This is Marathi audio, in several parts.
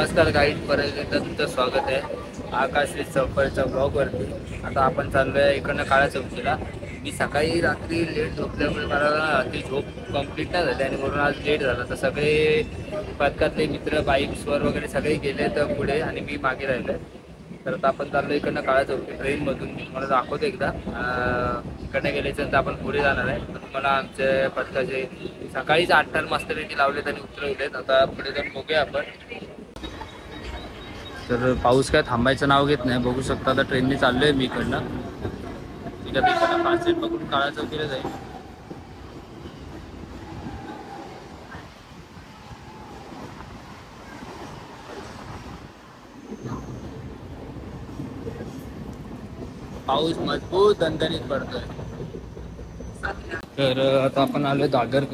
नमस्कार गाईड, परत एकदा तुमचं स्वागत आहे आकाश चौफळच्या ब्लॉगवरती. आता आपण चाललोय इकडनं काळा चौकीला. मी सकाळी रात्री लेट झोपल्यामुळे मला रात्री झोप कंप्लीट नाही झाली आणि म्हणून आज लेट झाला. तर सगळे पथकातले मित्र बाईक्सवर वगैरे सगळे गेले तर पुढे आणि मी मागे राहिलो. तर आता आपण चाललो इकडनं काळा चौकी ट्रेनमधून. मला दाखवतो एकदा. इकडनं गेल्याच्या नंतर आपण पुढे जाणार आहे. तर तुम्हाला आमच्या पथकाचे सकाळीच 8 टन मस्तपैकी लावलेत आणि उतरवलेत. आता पुढे जाऊन बघूया आपण. तर पाऊस काय थांबायचं नाव घेत नाही. बघू शकता आता ट्रेनने चाललोय मी इकडनं. ठीक आहे, इकडनं फास्ट सीट पकडून काळा चौकीला जाईल. पाऊस मजबूत दणदणीत पडतोय. तर आता आपण आलोय दादर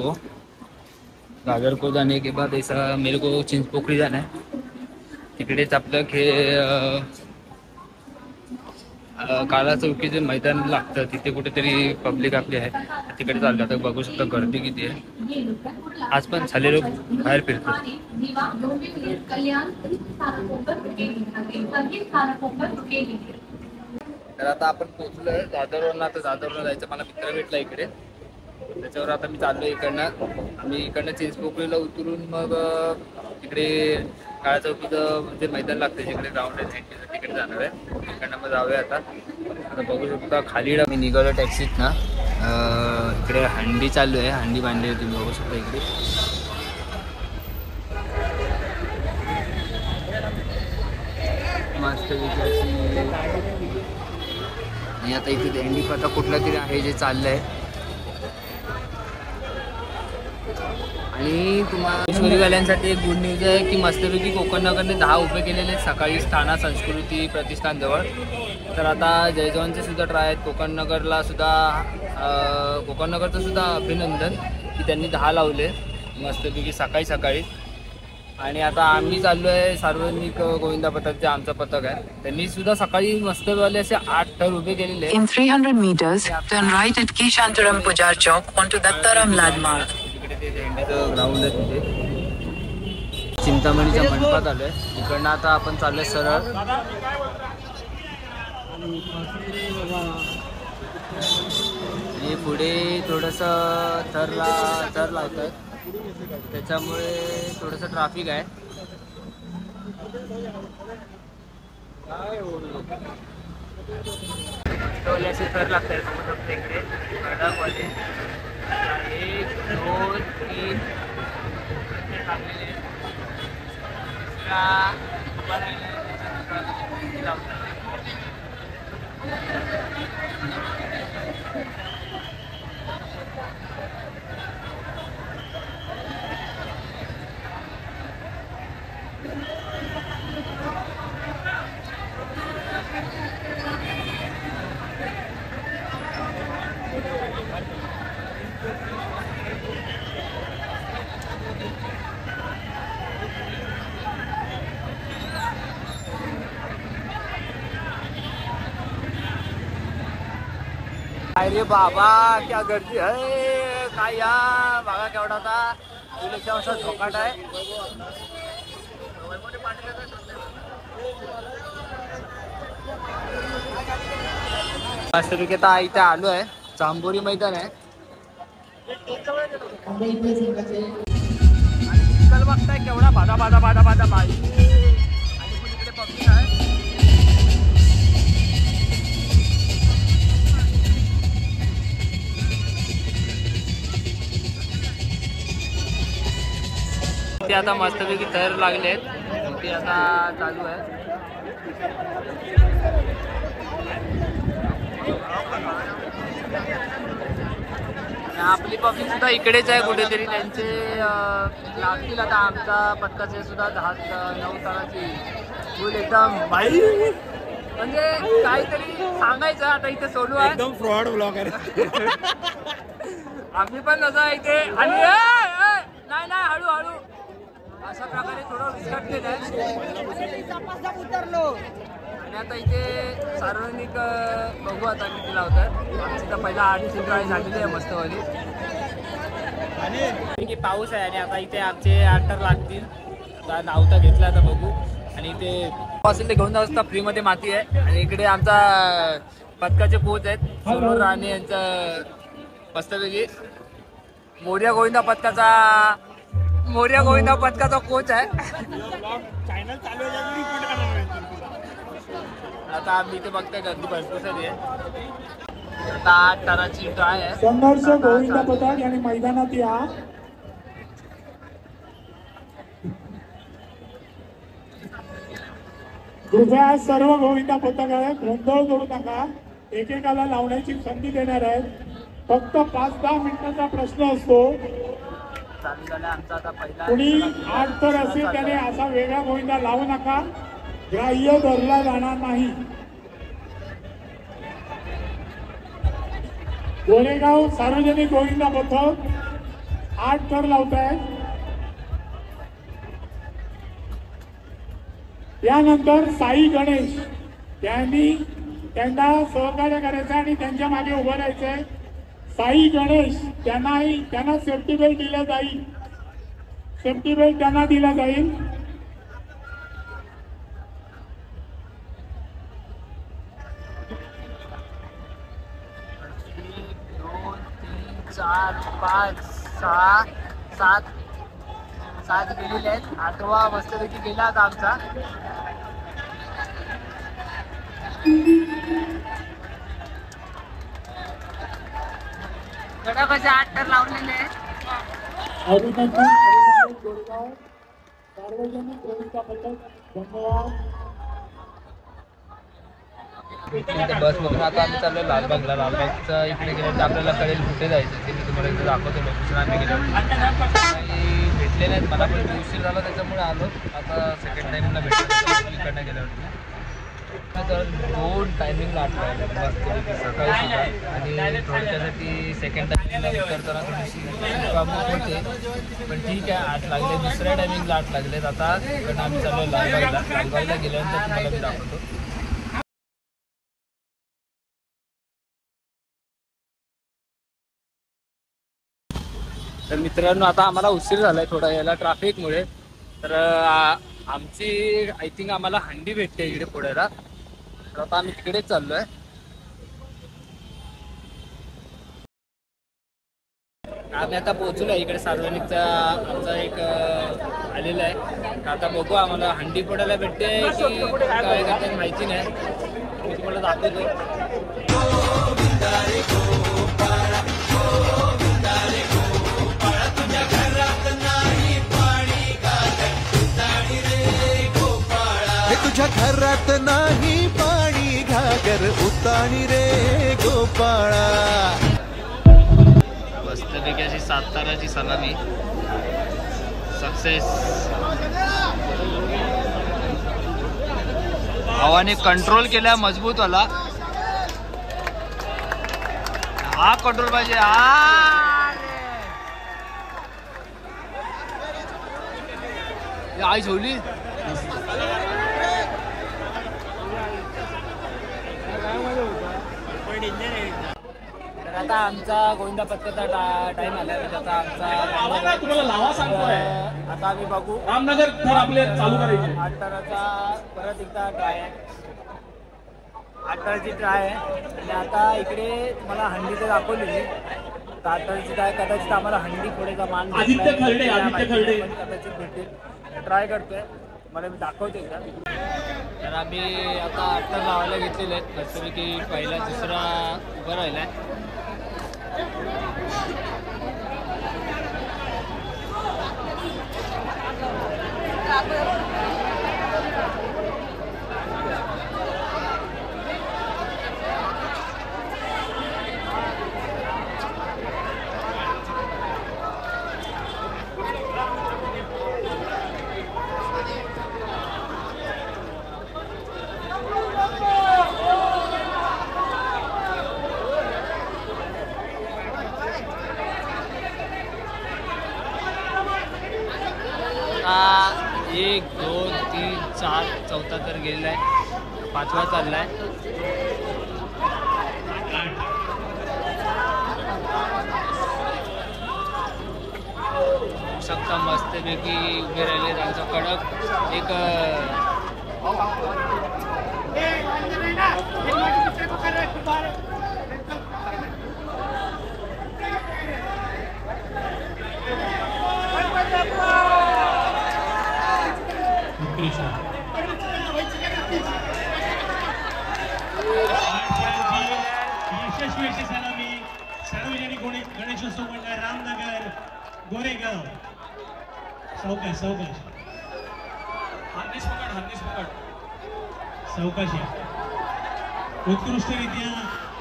को जाने के बाद ऐसा मेरे को चिंचपोकळी जाना है. तिकडेच आपलं काळा चौकीचे मैदान लागतं तिथे कुठेतरी पब्लिक आपली आहे. तिकडे चाललं. आता बघू शकता गर्दी किती आहे. आज पण झाले लोक बाहेर फिरतात. तर आता आपण पोहोचलोय दादरवरून. आता दादरवरून जायचं. मला मित्र भेटला इकडे, त्याच्यावर आता मी चाललोय इकडनं. मी इकडनं चिंचपोकळीला उतरून मग तिकडे काळा चौकीचं म्हणजे मैदान लागतं जिकडे ग्राउंड आहे तिकडे जाणार आहे. इकडनं मग जाऊया. आता बघू शकता खाली मी निघालो टॅक्सीत ना. इकडे हंडी चालू आहे. हंडी बांधली तुम्ही बघू शकता इकडे. मस्त आणि आता इथे दिंडी आता कुठलं तरी आहे जे चाललंय. आणि तुम्हाला ईश्वरीवाल्यांसाठी एक गुड न्यूज आहे की मस्तपैकी कोकण नगरने 10 उभे केलेले आहेत सकाळी ठाणा संस्कृती प्रतिष्ठान जवळ. तर आता जयजवानचे सुद्धा ट्राय आहेत. कोकण नगरचं सुद्धा अभिनंदन की त्यांनी 10 लावले मस्तपैकी सकाळी. आणि आता आम्ही चाललो आहे सार्वजनिक गोविंदा पथक जे आमचं पथक आहे. त्यांनी सुद्धा सकाळी मस्तवाले असे 8 ठर उभे केलेले आहेत. In 300 meters, turn right at Kishantaram Pujar Chowk onto Dattaram landmark. तिकडे ते झेंडीचं ग्राउंड आहे तिथे. चिंतामणीच्या मंडपात आलोय. इकडनं आता आपण चाललोय सरळ. आणि पुढे थोडंसं थर लावत आहेत त्याच्यामुळे थोडंसं ट्रॅफिक आहे. असे थर लागत आहेत समोर इकडे. 1 2 3 अरे बाबा क्या गर्दी आहे काय या बघा केवढा आता इलेक्शनचा झोकाट आहे. मस्तपैकी आता इथे आलो आहे. चांबोरी मैदान आहे. आणि चिखल बघताय केवढा बाधा बाई. आणि इकडे पब्लिक आहे. ते आता मस्तपैकी थर लागलेत. ते आता चालू आहे. आपली पब्लिक सुद्धा इकडेच आहे कुठेतरी. त्यांचे लागतील आता आमच्या पथकाचे सुद्धा 9 तासाची फुल एकदम बाई म्हणजे काहीतरी सांगायचं. आता इथे सोडू आहे एकदम फ्रॉड ब्लॉगर आम्ही पण तसं इथे. आणि नाही हळूहळू अशा प्रकारे थोडं विस्कटलेलं आहे. आणि आता इथे सार्वजनिक बघू आता किती लावतात. आमची तर पहिला 8 ट्राय झालेली आहे मस्तवाली. पाऊस आहे आणि आता इथे आमचे 8 लागतील. नावता घेतला आता बघू. आणि ते असेल ते घेऊन जाऊ असता, फ्रीमध्ये माती आहे. आणि इकडे आमचा पथकाचे कोच आहेत सोनू राणे यांचा मस्तपैकी मोर्या गोविंदा पथकाचा कोच आहे. आता आम्ही ते बघताय गर्दी भरपूर सारी आहे. आता 8 टनाची ट्राय आहे. संघर्ष गोविंदा पथक आणि मैदानात या. कृपया सर्व गोविंदा पथक आहे, गोंधळ करू नका. एकेकाला लावण्याची संधी देणार आहेत. फक्त 5-10 मिनिटाचा प्रश्न असतो. कुणी 8 तर असेल त्याने असा वेगळा गोविंदा लावू नका, ग्राह्य धरला जाणार नाही. गोरेगाव सार्वजनिक गोविंदा पथक 8 तर लावत आहे. यानंतर साई गणेश त्यांना सहकार्य करायचं आणि त्यांच्या मागे उभं राहायचंय. साई गणेश त्यांना सेफ्टी बेल्ट दिला जाईल. सेफ्टी बेल्ट त्यांना दिला जाईल. 2, 3, 4, 5, 6, 7 गेलेले आहेत. 8वा मस्तपैकी गेला आता आमचा. कडा कसे 8 तर लावलेले आहेत. गोरेगाव सार्वजनिक गोविंदा पथक धन्यवाद. बस बघून आता आम्ही चाललो लालबागला. लालबागचा इकडे गेल्यानंतर आपल्याला कळेल कुठे जायचं ते मी तुम्हाला इकडे दाखवतो. लोकेशन आम्ही गेलो काही भेटले नाहीत. मला पण उशीर झाला त्याच्यामुळे आलो. आता सेकंड टाईमला भेटलो इकडनं गेल्यावरती. तर 2 टायमिंगला 8 लागले मस्त सकाळी सुद्धा. आणि थोडक्यासाठी सेकंड टायमिंगला उतरताना थोडीशी प्रॉब्लेम होते, पण ठीक आहे. 8 लागले. दुसऱ्या टायमिंगला 8 लागलेत. आता कारण आम्ही चाललो लालबागला. लालबागला गेल्यानंतर तुम्हाला मी दाखवतो. तर मित्रांनो आता आम्हाला उशीर झालाय थोडा याला ट्रॅफिकमुळे. तर आमची आय थिंक आम्हाला हंडी भेटते इकडे पुढेला. तर आता आम्ही तिकडेच चाललोय. आम्ही आता पोहोचलो इकडे. सार्वजनिकचा आमचा एक आलेला आहे. आता बघू आम्हाला हंडी फोडायला भेटते की काय करते माहिती नाही. मी तुम्हाला दाखवतो. तुझ्या घरात नाही पाणी घागर उताणी रे गोपाळा. मस्तपैकी अशी 7 ताराची सलामी सक्सेस. भावाने कंट्रोल केला मजबूत वाला. हा कंट्रोल पाहिजे. आई झोली. तर आता आमचा गोविंदा पथकाचा टाइम आला. त्याचा आमचा तुम्हाला लावा सांगतोय. आता आम्ही बघू. रामनगर आपले चालू करायचे. 8 टनाचा परत एकदा ट्राय आहे. 8 टनाची ट्राय आहे. आणि आता इकडे तुम्हाला हंडी तर दाखवली. 8 टनाची ट्राय कदाचित आम्हाला हंडी फोडायचा मान आदित्य खर्डे कदाचित भेटेल. ट्राय करतोय. मला मी दाखवते एकदा. तर आम्ही आता 8 टन लावायला घेतलेले आहेत. मस्तपैकी पहिला दुसरा उभा राहिला आहे. आता 1, 2, 3, 4 चौथा तर गेलेला आहे. 5वा चाललाय. शकता मस्तपैकी उभे राहिले. त्यांचा कडक एक यशस्वी अशी सलामी सार्वजनिक गणेशोत्सव मंडळ रामनगर गोरेगाव. सावकाश सावकाश सावकाश. उत्कृष्टरित्या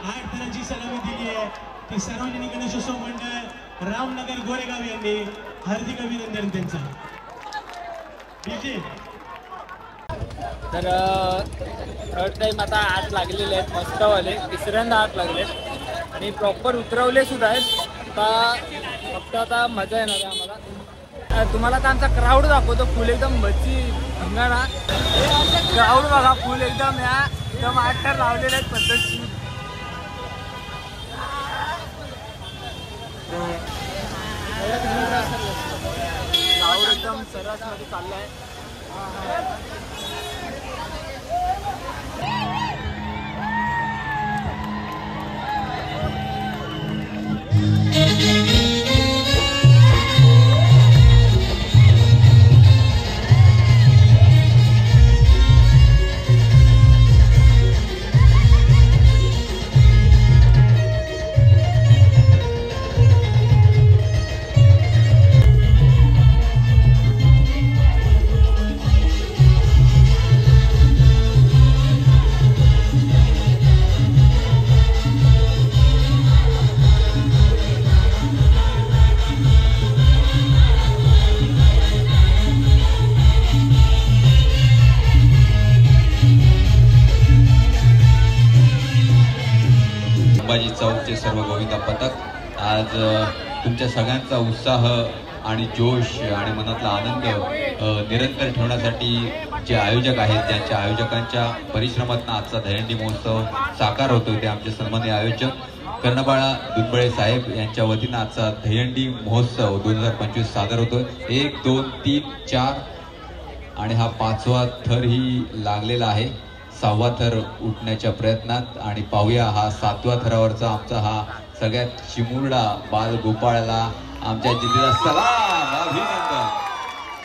8 जणांची सलामी दिली आहे ती सार्वजनिक गणेशोत्सव मंडळ रामनगर गोरेगाव यांनी. हार्दिक अभिनंदन त्यांचं. तर थर्ड टाइम आता आत लागलेले आहेत मस्तवाले. तिसऱ्यांदा आत लागले आणि प्रॉपर उतरवले सुद्धा आहेत. आता फक्त आता मजा येणार आहे आम्हाला. तुम्हाला आता आमचा क्राऊड दाखवतो. फुल एकदम बच्ची धिंगाणा. क्राऊड बघा फुल एकदम. या एकदम 8 लावलेले आहेत पद्धतशीर. क्राऊड एकदम सरसमध्ये चाललाय. संभाजी चौकचे सर्व गोविंदा पथक आज तुमच्या सगळ्यांचा उत्साह आणि जोश आणि मनातला आनंद निरंतर ठेवण्यासाठी जे आयोजक आहेत त्यांच्या आयोजकांच्या परिश्रमातून आजचा दहीहंडी महोत्सव साकार होतो. ते आमचे सन्माननीय आयोजक कर्णबाळा दुधबळे साहेब यांच्या वतीनं आजचा दहीहंडी महोत्सव 2025 सादर होतो. 1 2 3 4 आणि हा 5वा थरही लागलेला आहे. 6वा थर उठण्याच्या प्रयत्नात आणि पाहूया हा 7व्या थरावरचा आमचा हा सगळ्यात चिमुरडा बाल गोपाळाला आमच्या जिद्दीचा सलाम अभिनंदन.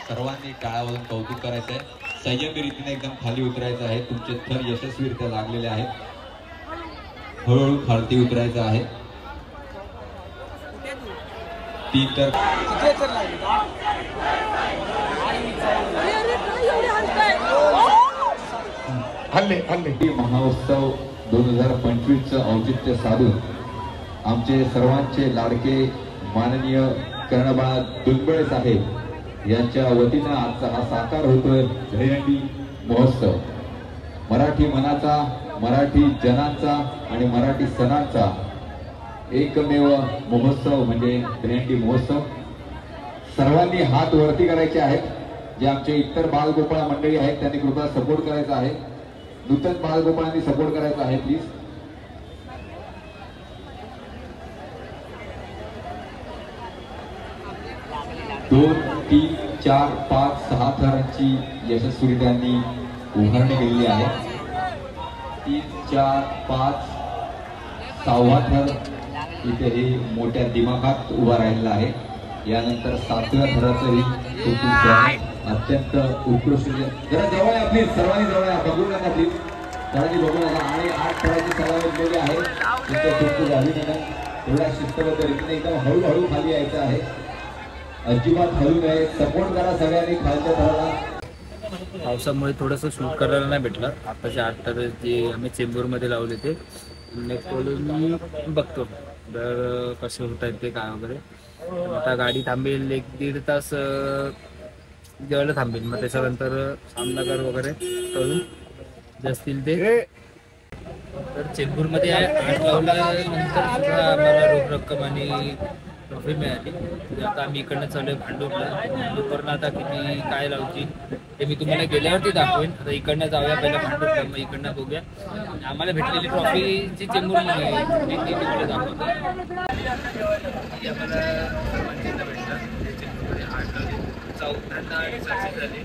सर्वांनी टाळ्यावरून कौतुक करायचं आहे. संयमी रीतीने एकदम खाली उतरायचं आहे. तुमचे थर यशस्वीरित्या लागलेले आहेत. हळूहळू खालती उतरायचं आहे. 3 तर महोत्सव 2025चं औचित्य साधून आमचे सर्वांचे लाडके माननीय कर्णबाळा दुधबळे साहेब यांच्या वतीनं आजचा हा साकार होतोय दहीहंडी महोत्सव. मराठी मनाचा, मराठी जनांचा आणि मराठी सणांचा एकमेव महोत्सव म्हणजे दहीहंडी महोत्सव. सर्वांनी हात वरती करायचे आहेत. जे आमचे इतर बालगोपाळ मंडळी आहेत त्यांनी कृपया सपोर्ट करायचा आहे. नूतन बालगोपाळांनी सपोर्ट करायचा आहे प्लीज. दोन 3 4 5 6 थरांची यशस्वी त्यांनी उभारणी केलेली आहे. 3 4 5 6वा थर इथे हे मोठ्या दिमाखात उभा राहिलेला आहे. यानंतर 7व्या थराचंही अत्यंत उत्कृष्ट. जरा जवळ आपली सर्वांनी जवळ बघू नका प्लीज. सर्वांनी बघू नका. आणि 8 थराची सलामी केली आहे. तुमचं खूप खूप अभिनंदन. एवढ्या शिस्तबद्ध रीतीने एकदम हळूहळू खाली यायचं आहे. अजिबात हळू नये. सपोर्ट करा सगळ्यांनी खालच्या थराला. पावसामुळे थोडंसं शूट करायला नाही भेटलं. आताचे 8 थर जे आम्ही चेंबूरमध्ये लावले ते नेक्स्ट मी बघतो तर कसे होत आहेत ते काय वगैरे. आता गाडी थांबेल 1-1.5 तास जेवायला थांबेल. मग त्याच्यानंतर सामनाकार वगैरे करून जे असतील ते. तर चेंबूरमध्ये 8 लावल्यानंतर सुद्धा आम्हाला रोख रक्कम आणि ट्रॉफी मिळाली. आता आम्ही इकडनं चालू भांडूपला. भांडूपवरनं आता किती काय लावची ते मी तुम्हाला गेल्यावरती दाखवेन. आता इकडनं जाऊया पहिला भांडूपला, मग इकडनं बघूया. आम्हाला भेटलेली ट्रॉफीची चेंबूरमध्ये दाखवतो. आम्हाला भेटलं चेंबूरमध्ये 8 चौथ्यांदा सक्सेस झाली.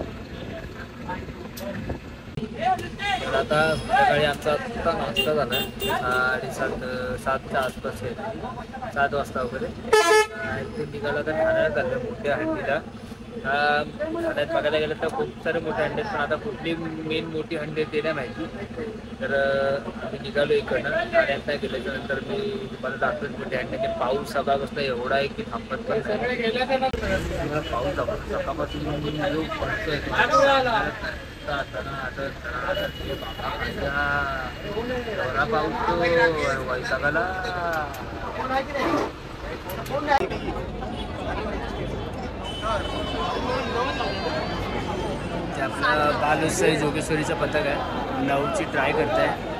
तर आता सकाळी आमचा आत्ता नाश्ता झाला आहे 7:30च्या आसपास आहे, 7 वाजता वगैरे. ते निघाला तर ठाण्याला चाललं मोठ्या हंडीला. ठाण्यात बघायला गेलं तर खूप सारे मोठे हंडे आहेत, पण आता कुठली मेन मोठी हंडी ते नाही माहिती. तर आम्ही निघालो इकडनं. ठाण्यात नाही गेल्याच्यानंतर मी तुम्हाला दाखवेन मोठे हंडे. पाऊस सकाळपासून एवढा आहे की थांबत पण नाही. पाऊस सकाळपासून जो पडतोय पाऊस तो वैशाखाला. आपला बालुसाई जोगेश्वरीचा पथक आहे, नऊची ट्राय करत आहे.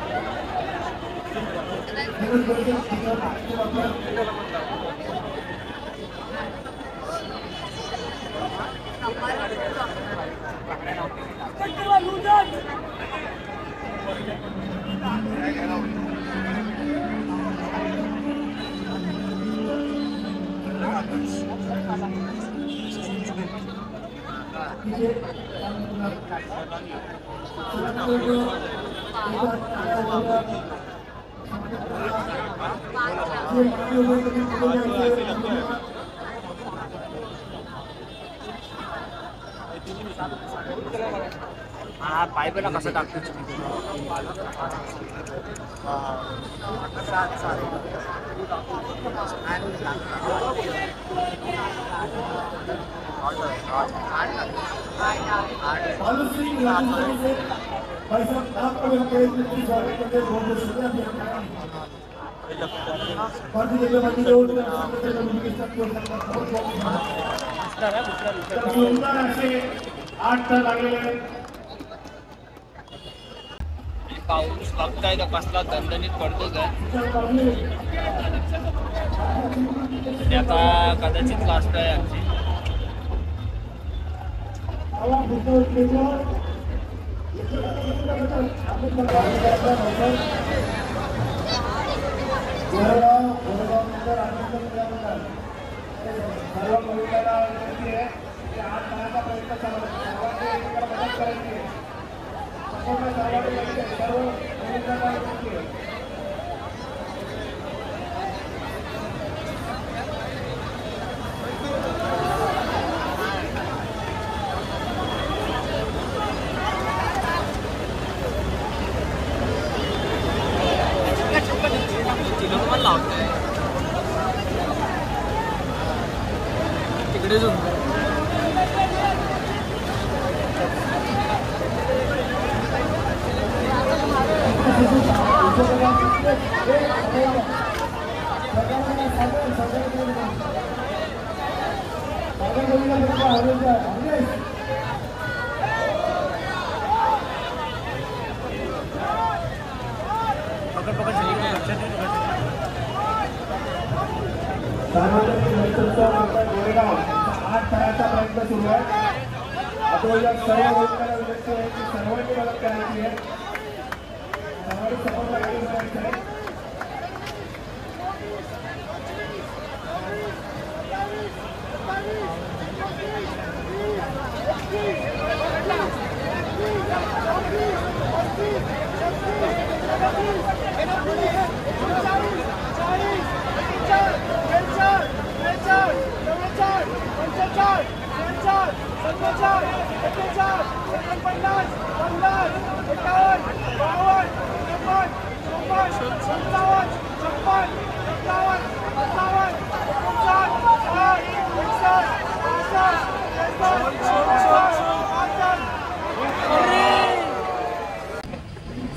हा पाय पण कसा टाकतो पाऊस बघताय का कसला दणदणीत पडतो काय. आता कदाचित लास्ट आहे आमची. तिकडे जाऊन गोरेगाव 8 करायचा प्रयत्न सुरू आहे. आता या सर्व लोकांना विनंती आहे की सर्वांनी मदत करायची आहे. सर्वांनी सपोर्ट करायचं आहे.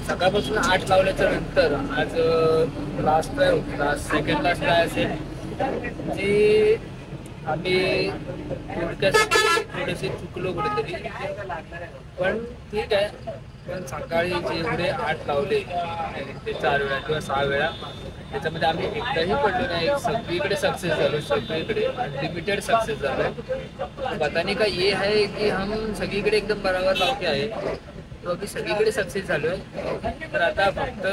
सकाळपासून 8 लावल्याच्या नंतर आज लास्ट ट्राय होता, सेकंड लास्ट ट्राय असेल जी आम्ही थोडेसे चुकलो कुठेतरी, पण ठीक आहे. पण सकाळी जेवढे 8 लावले ते 4 वेळा किंवा 6 वेळा त्याच्यामध्ये आम्ही एकदाही पडलो नाही. सगळीकडे सक्सेस झालो, सगळीकडे अनलिमिटेड सक्सेस झालो. पता नहीं का ये है कि हम सगळीकडे एकदम बरोबर लावके आहे, तो अभी सगळीकडे सक्सेस झालो आहे. तर आता फक्त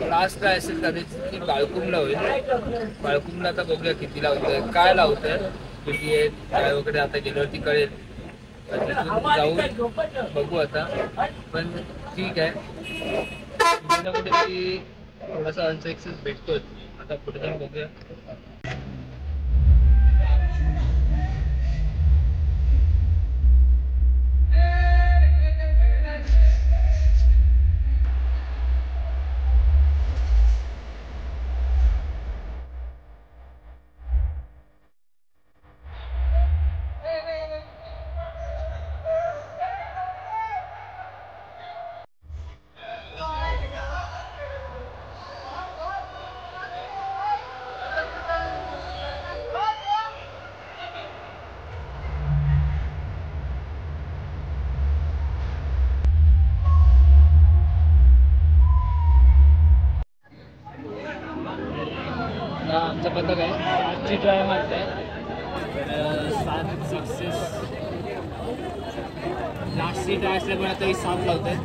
लास्ट ट्राय असेल कदाचित की बाळकुंबला होईल. बाळकुंबला आता बघूया किती लावतोय, काय लावतोय. किती आहेत काय वगैरे आता गेल्यावरती कळेल. तिथून जाऊन बघू आता. पण ठीक आहे, कुठे ना कुठेतरी थोडासा अनसक्सेस भेटतोच. आता पुढे जाऊन बघूया. आमचा पथक आहे, आजची ट्राय मारते 7 सक्सेस. लास्टची ट्राय असल्यामुळे आता ही 7 लावते.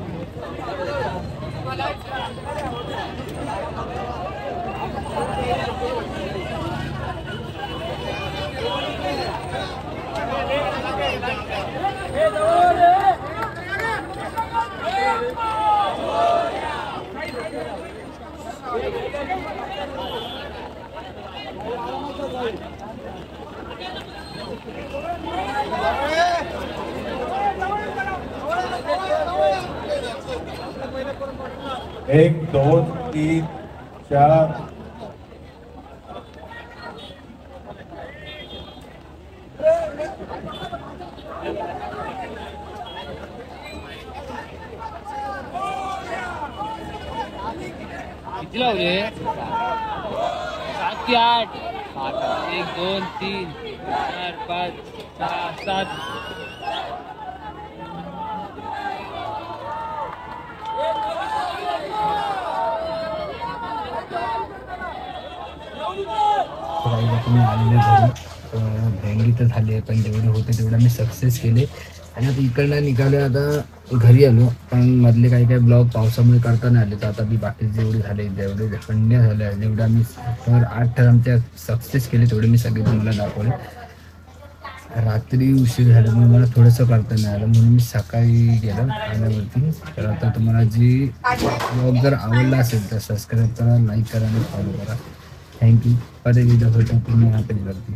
एक, दोन, तीन, चार. किती लावले? 7 की 8? 1, 2, 3, 4, 5, 6, 7. तुम्ही आलेले घरी भेंडी तर झाली आहे, पण जेवढे होते तेवढं मी सक्सेस केले. आणि आता इकडनं निघालो, आता घरी आलो. पण मधले काही काही ब्लॉग पावसामुळे करता नाही आले. तर आता मी बाकीचे जेवढे झाले, जेवढे खंड्या झाल्या, जेवढे आम्ही 8 आमच्या सक्सेस केले तेवढे मी सगळे तुम्हाला दाखवले. रात्री उशीर झाल्यामुळे मला थोडंसं करता नाही आलं, म्हणून मी सकाळी गेलो आल्यावरती. तर आता तुम्हाला जी ब्लॉग जर आवडला असेल तर सबस्क्राईब करा, लाईक करा आणि फॉलो करा. थँक्यू. परत एकदा भेटू तुम्ही ह्या पेजवरती.